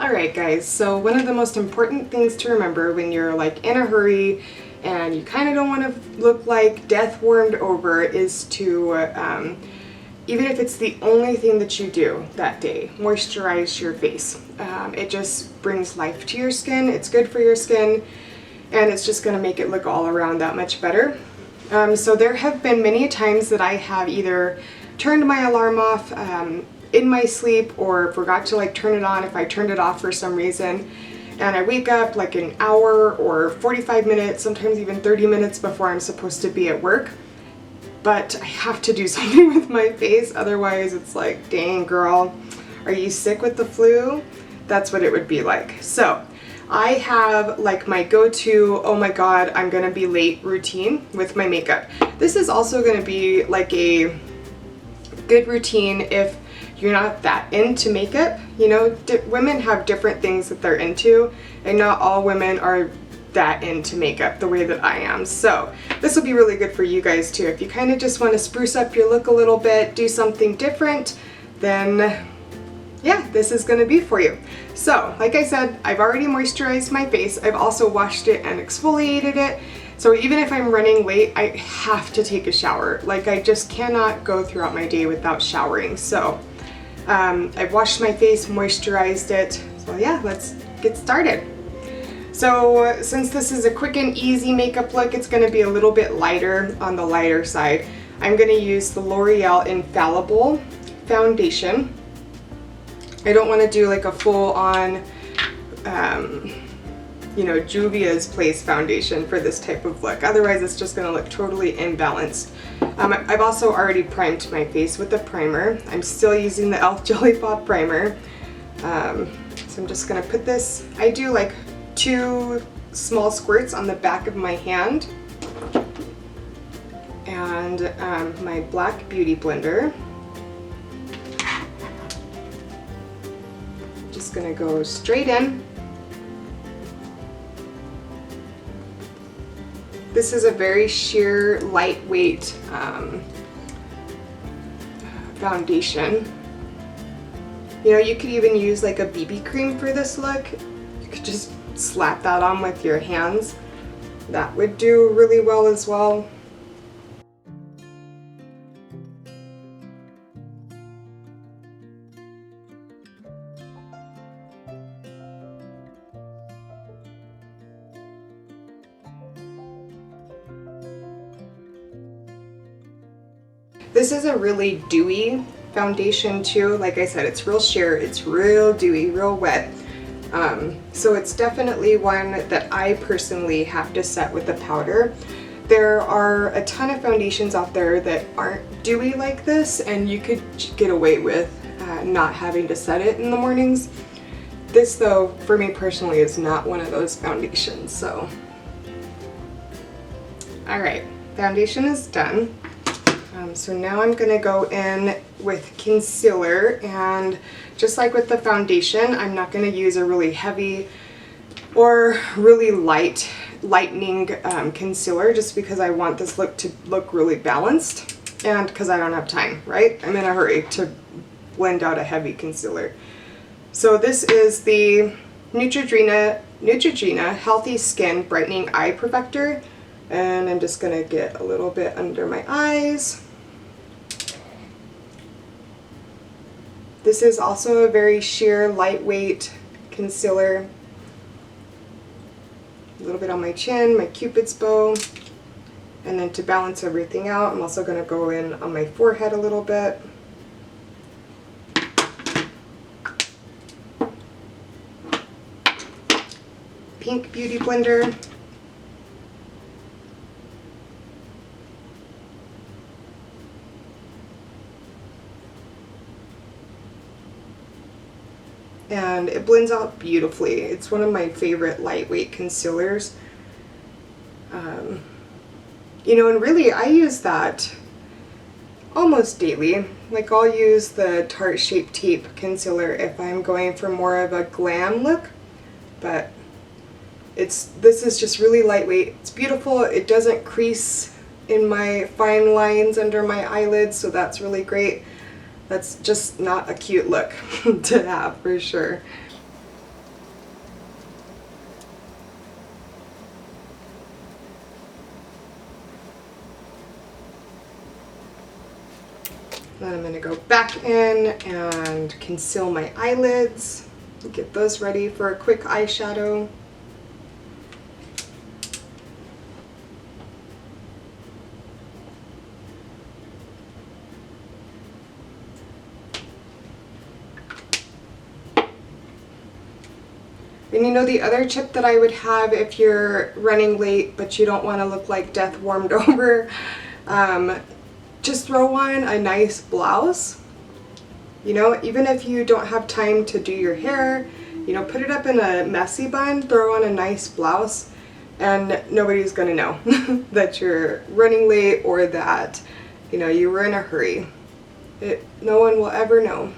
Alright guys, so one of the most important things to remember when you're like in a hurry and you kind of don't want to look like death warmed over is to, even if it's the only thing that you do that day, moisturize your face. It just brings life to your skin, it's good for your skin, and it's just going to make it look all around that much better. So there have been many times that I have either turned my alarm off in my sleep or forgot to like turn it on if I turned it off for some reason, and I wake up like an hour or 45 minutes, sometimes even 30 minutes before I'm supposed to be at work. But I have to do something with my face, otherwise it's like, dang girl, are you sick with the flu? That's what it would be like. So I have like my go-to, oh my god, I'm gonna be late routine with my makeup. This is also gonna be like a good routine if you're not that into makeup. You know, women have different things that they're into, and not all women are that into makeup the way that I am. So this will be really good for you guys too. If you kind of just want to spruce up your look a little bit, do something different, then yeah, this is going to be for you. So like I said, I've already moisturized my face. I've also washed it and exfoliated it. So even if I'm running late, I have to take a shower. Like I just cannot go throughout my day without showering. So I've washed my face, moisturized it. So yeah, let's get started. So since this is a quick and easy makeup look, it's going to be a little bit lighter on the lighter side. I'm going to use the L'Oreal Infallible foundation. I don't want to do like a full-on, you know, Juvia's Place foundation for this type of look. Otherwise, it's just going to look totally imbalanced. I've also already primed my face with a primer. I'm still using the E.L.F. Jelly Pop primer. So I'm just going to put this, I do like 2 small squirts on the back of my hand. And my black beauty blender. Just going to go straight in. This is a very sheer, lightweight foundation. You know, you could even use like a BB cream for this look. You could just slap that on with your hands. That would do really well as well. This is a really dewy foundation too. Like I said, it's real sheer, it's real dewy, real wet. So it's definitely one that I personally have to set with a powder. There are a ton of foundations out there that aren't dewy like this, and you could get away with not having to set it in the mornings. This though, for me personally, is not one of those foundations, so. Alright, foundation is done. So now I'm going to go in with concealer, and just like with the foundation, I'm not going to use a really heavy or really lightening concealer, just because I want this look to look really balanced, and because I don't have time, right? I'm in a hurry to blend out a heavy concealer. So this is the Neutrogena Healthy Skin Brightening Eye Perfector, and I'm just going to get a little bit under my eyes. This is also a very sheer, lightweight concealer. A little bit on my chin, my Cupid's bow. And then to balance everything out, I'm also going to go in on my forehead a little bit. Pink Beauty Blender. And it blends out beautifully. It's one of my favorite lightweight concealers. You know, and really I use that almost daily. Like I'll use the Tarte Shape Tape concealer if I'm going for more of a glam look, but this is just really lightweight. It's beautiful. It doesn't crease in my fine lines under my eyelids, so that's really great. That's just not a cute look to have for sure. Then I'm going to go back in and conceal my eyelids. Get those ready for a quick eyeshadow. And you know, the other tip that I would have if you're running late but you don't want to look like death warmed over, just throw on a nice blouse. You know, even if you don't have time to do your hair, you know, put it up in a messy bun, throw on a nice blouse, and nobody's gonna know that you're running late or that, you know, you were in a hurry. No one will ever know.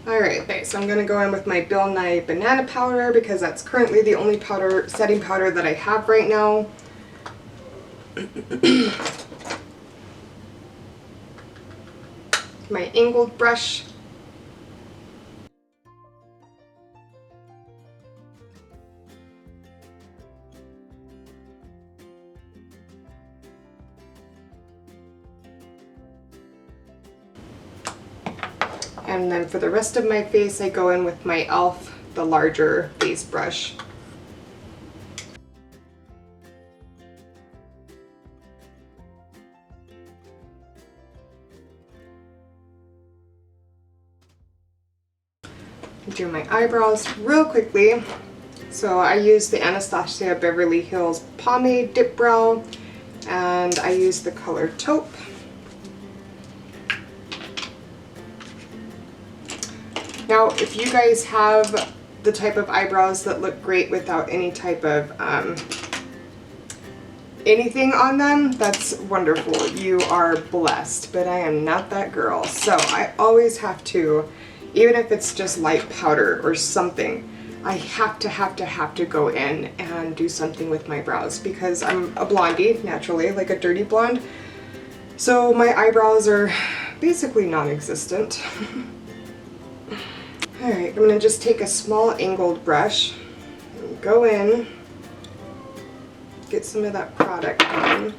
Alright, okay, so I'm going to go in with my Bill Nye banana powder because that's currently the only powder, setting powder that I have right now. My angled brush. And then for the rest of my face, I go in with my E.L.F, the larger face brush. Do my eyebrows real quickly. So I use the Anastasia Beverly Hills Pomade Dip Brow, and I use the color Taupe. Now, if you guys have the type of eyebrows that look great without any type of anything on them, that's wonderful. You are blessed, but I am not that girl. So I always have to, even if it's just light powder or something, I have to go in and do something with my brows because I'm a blondie, naturally, like a dirty blonde. So my eyebrows are basically non-existent. Alright, I'm going to just take a small angled brush, and go in, get some of that product on.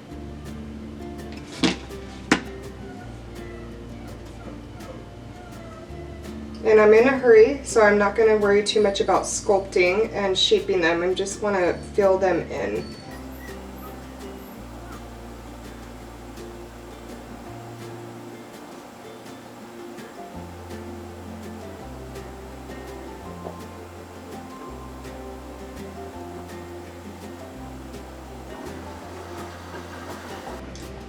And I'm in a hurry, so I'm not going to worry too much about sculpting and shaping them. I just want to fill them in.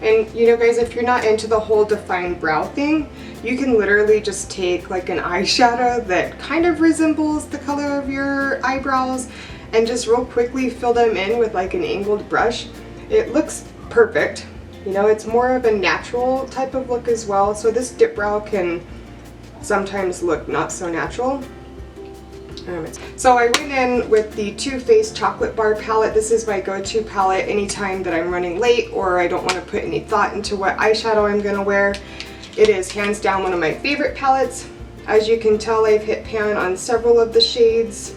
And you know guys, if you're not into the whole defined brow thing, you can literally just take like an eyeshadow that kind of resembles the color of your eyebrows and just real quickly fill them in with like an angled brush. It looks perfect. You know, it's more of a natural type of look as well. So this dip brow can sometimes look not so natural. So I went in with the Too Faced Chocolate Bar palette. This is my go-to palette anytime that I'm running late or I don't want to put any thought into what eyeshadow I'm going to wear. It is hands down one of my favorite palettes. As you can tell, I've hit pan on several of the shades.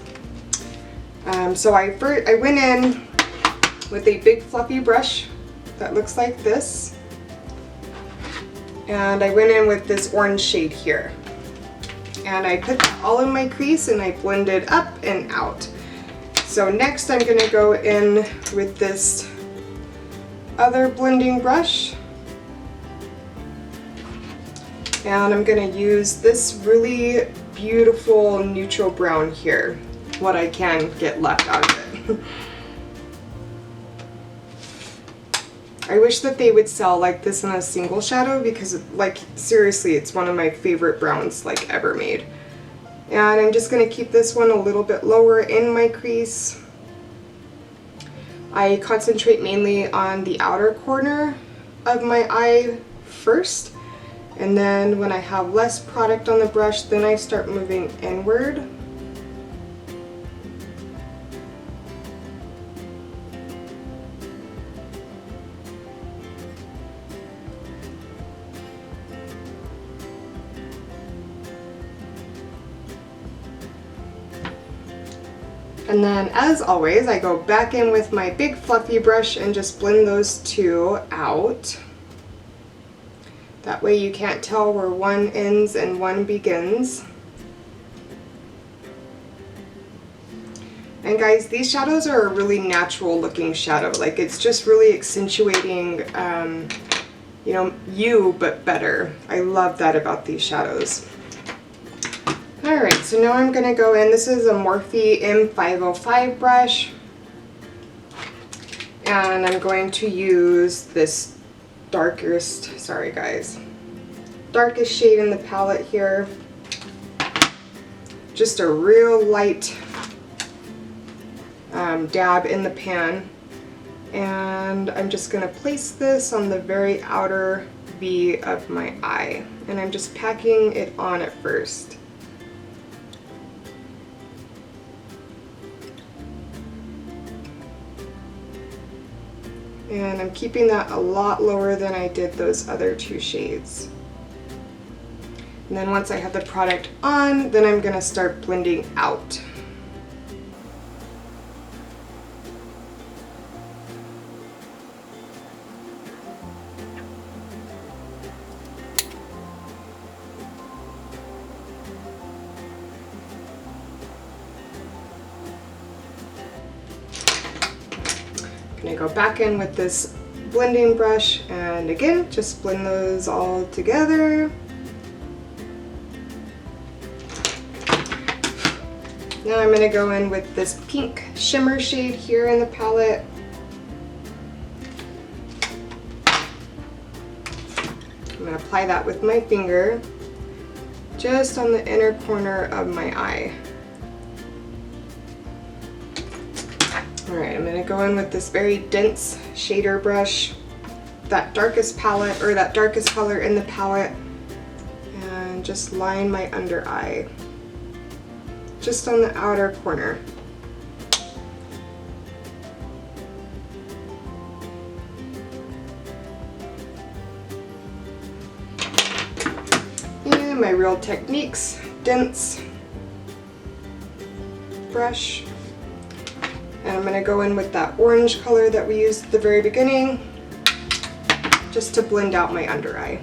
So I went in with a big fluffy brush that looks like this. And I went in with this orange shade here. And I put that all in my crease and I blended up and out. So next I'm going to go in with this other blending brush. And I'm going to use this really beautiful neutral brown here, what I can get left out of it. I wish that they would sell like this in a single shadow because like seriously it's one of my favorite browns like ever made. And I'm just going to keep this one a little bit lower in my crease. I concentrate mainly on the outer corner of my eye first, and then when I have less product on the brush, then I start moving inward. And then, as always, I go back in with my big fluffy brush and just blend those two out. That way you can't tell where one ends and one begins. And guys, these shadows are a really natural looking shadow. Like, it's just really accentuating, you know, you, but better. I love that about these shadows. Alright, so now I'm going to go in. This is a Morphe M505 brush. And I'm going to use this darkest shade in the palette here. Just a real light dab in the pan, and I'm just going to place this on the very outer V of my eye, and I'm just packing it on at first. And I'm keeping that a lot lower than I did those other two shades. And then once I have the product on, then I'm going to start blending out. I'm going to go back in with this blending brush and again just blend those all together. Now I'm going to go in with this pink shimmer shade here in the palette. I'm going to apply that with my finger just on the inner corner of my eye. Alright, I'm going to go in with this very dense shader brush, that darkest palette, or that darkest color in the palette, and just line my under eye, just on the outer corner. And my Real Techniques dense brush. And I'm going to go in with that orange color that we used at the very beginning, just to blend out my under eye.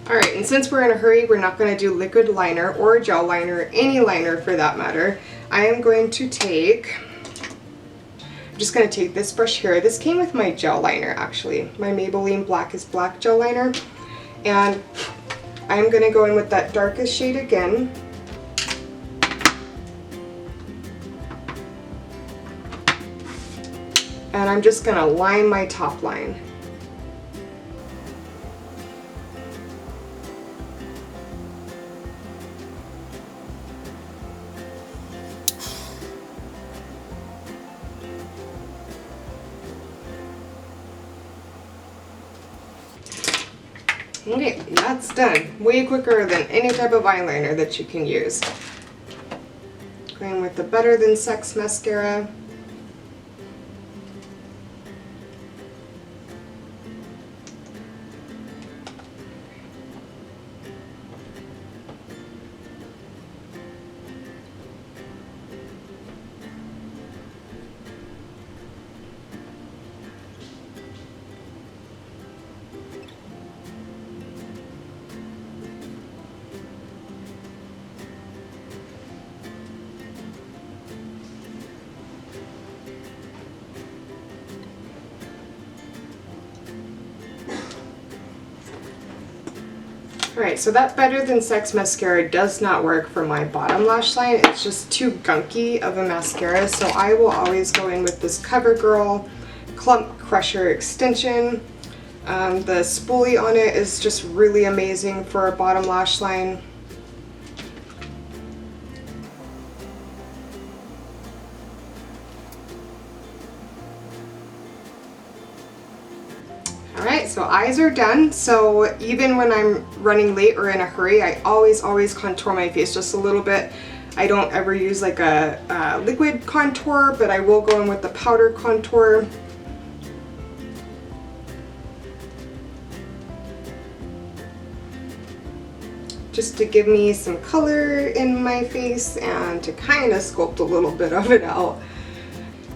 Alright, and since we're in a hurry, we're not going to do liquid liner or gel liner, any liner for that matter. I am going to take... I'm just going to take this brush here. This came with my gel liner actually, my Maybelline Black is Black gel liner, and I'm going to go in with that darkest shade again. And I'm just going to line my top line. Okay, that's done. Way quicker than any type of eyeliner that you can use. Going with the Better Than Sex Mascara. Alright, so that Better Than Sex Mascara does not work for my bottom lash line. It's just too gunky of a mascara, so I will always go in with this CoverGirl Clump Crusher Extension. The spoolie on it is just really amazing for a bottom lash line. Alright, so eyes are done. So even when I'm running late or in a hurry, I always contour my face just a little bit. I don't ever use like a liquid contour, but I will go in with the powder contour. just to give me some color in my face and to kind of sculpt a little bit of it out.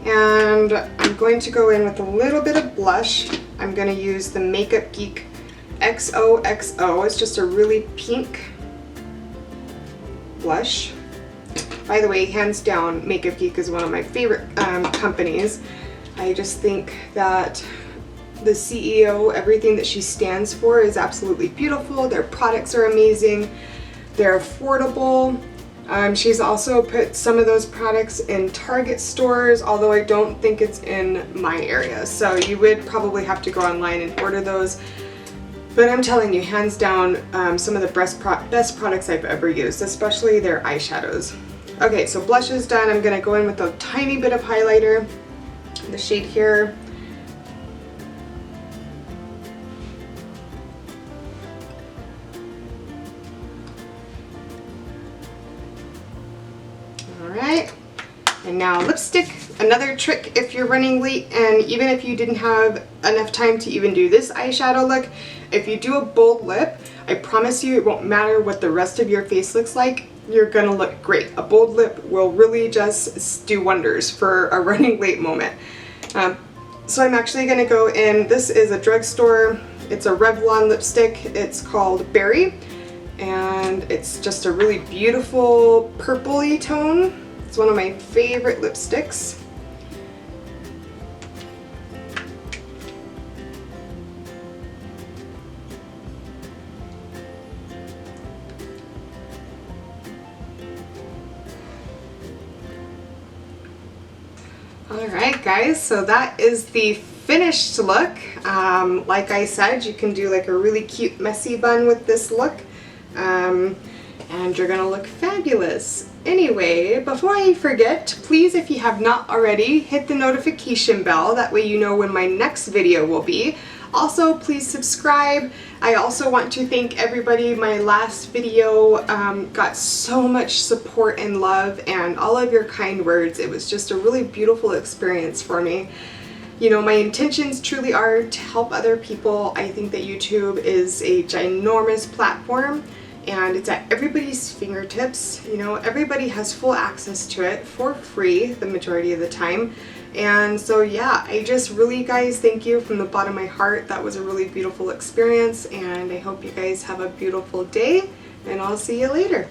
And I'm going to go in with a little bit of blush. I'm going to use the Makeup Geek XOXO. It's just a really pink blush. By the way, hands down, Makeup Geek is one of my favorite companies. I just think that the CEO, everything that she stands for is absolutely beautiful. Their products are amazing. They're affordable. She's also put some of those products in Target stores, although I don't think it's in my area. So you would probably have to go online and order those. But I'm telling you, hands down, some of the best products I've ever used, especially their eyeshadows. Okay, so blush is done. I'm gonna go in with a tiny bit of highlighter, the shade here. Alright, and now lipstick. Another trick if you're running late, and even if you didn't have enough time to even do this eyeshadow look, if you do a bold lip, I promise you it won't matter what the rest of your face looks like. You're gonna look great. A bold lip will really just do wonders for a running late moment. So I'm actually gonna go in, this is a drugstore, it's a Revlon lipstick, it's called Berry, and it's just a really beautiful purpley tone. It's one of my favorite lipsticks. Alright guys, so that is the finished look. Like I said, you can do like a really cute messy bun with this look. And you're gonna look fabulous. Anyway, before I forget, please, if you have not already, hit the notification bell. That way you know when my next video will be. Also, please subscribe. I also want to thank everybody. My last video got so much support and love and all of your kind words. It was just a really beautiful experience for me. You know, my intentions truly are to help other people. I think that YouTube is a ginormous platform and it's at everybody's fingertips. You know, everybody has full access to it for free the majority of the time. And so yeah, I just really, guys, thank you from the bottom of my heart. That was a really beautiful experience, and I hope you guys have a beautiful day, and I'll see you later.